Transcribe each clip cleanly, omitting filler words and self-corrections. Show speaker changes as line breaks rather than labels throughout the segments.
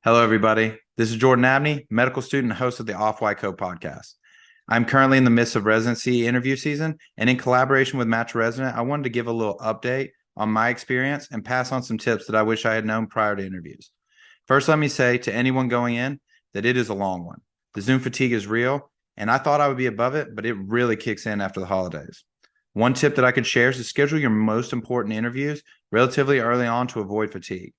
Hello, everybody. This is Jordan Abney, medical student and host of the Off-White Coat podcast. I'm currently in the midst of residency interview season, and in collaboration with Match Resident, I wanted to give a little update on my experience and pass on some tips that I wish I had known prior to interviews. First, let me say to anyone going in that it is a long one. The Zoom fatigue is real, and I thought I would be above it, but it really kicks in after the holidays. One tip that I could share is to schedule your most important interviews relatively early on to avoid fatigue.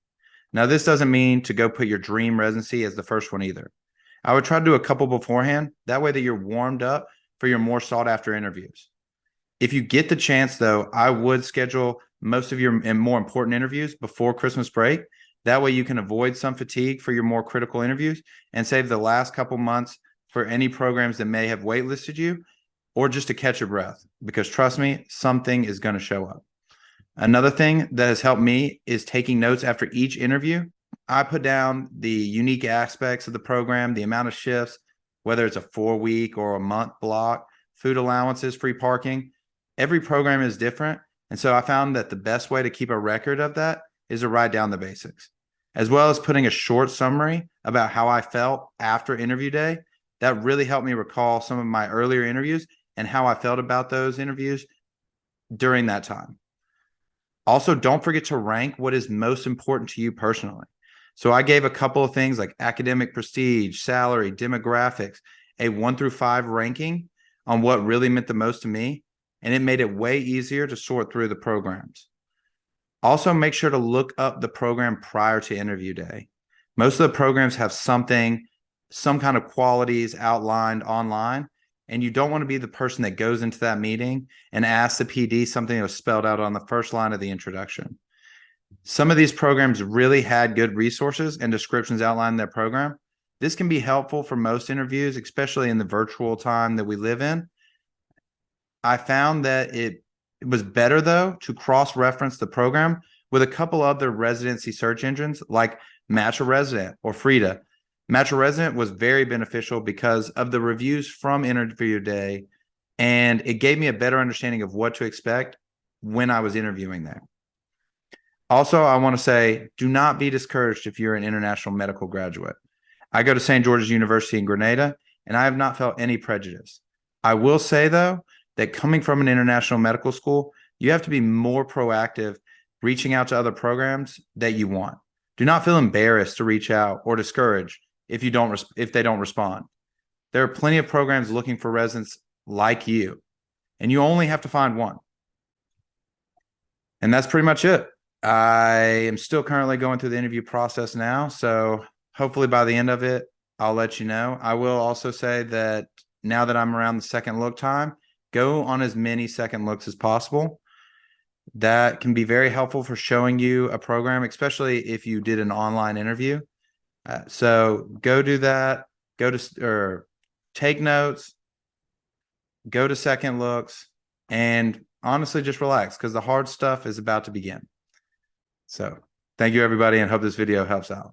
Now, this doesn't mean to go put your dream residency as the first one either. I would try to do a couple beforehand. That way that you're warmed up for your more sought after interviews. If you get the chance, though, I would schedule most of your more important interviews before Christmas break. That way you can avoid some fatigue for your more critical interviews and save the last couple months for any programs that may have waitlisted you or just to catch your breath. Because trust me, something is going to show up. Another thing that has helped me is taking notes after each interview. I put down the unique aspects of the program, the amount of shifts, whether it's a 4-week or a month block, food allowances, free parking. Every program is different. And so I found that the best way to keep a record of that is to write down the basics, as well as putting a short summary about how I felt after interview day. That really helped me recall some of my earlier interviews and how I felt about those interviews during that time. Also, don't forget to rank what is most important to you personally. So I gave a couple of things like academic prestige, salary, demographics, a 1 through 5 ranking on what really meant the most to me. And it made it way easier to sort through the programs. Also, make sure to look up the program prior to interview day. Most of the programs have some kind of qualities outlined online. And you don't want to be the person that goes into that meeting and asks the PD something that was spelled out on the first line of the introduction. Some of these programs really had good resources and descriptions outlined in their program. This can be helpful for most interviews, especially in the virtual time that we live in. I found that it was better, though, to cross-reference the program with a couple other residency search engines like Match a Resident or Frida. Match a Resident was very beneficial because of the reviews from interview day, and it gave me a better understanding of what to expect when I was interviewing there. Also, I want to say, do not be discouraged if you're an international medical graduate. I go to St. George's University in Grenada, and I have not felt any prejudice. I will say, though, that coming from an international medical school, you have to be more proactive reaching out to other programs that you want. Do not feel embarrassed to reach out or discouraged if they don't respond. There are plenty of programs looking for residents like you, and you only have to find one. And that's pretty much it. I am still currently going through the interview process now, so hopefully by the end of it, I'll let you know. I will also say that now that I'm around the second look time, go on as many second looks as possible. That can be very helpful for showing you a program, especially if you did an online interview. So go do that, take notes, go to second looks, and honestly, just relax because the hard stuff is about to begin. So thank you, everybody, and hope this video helps out.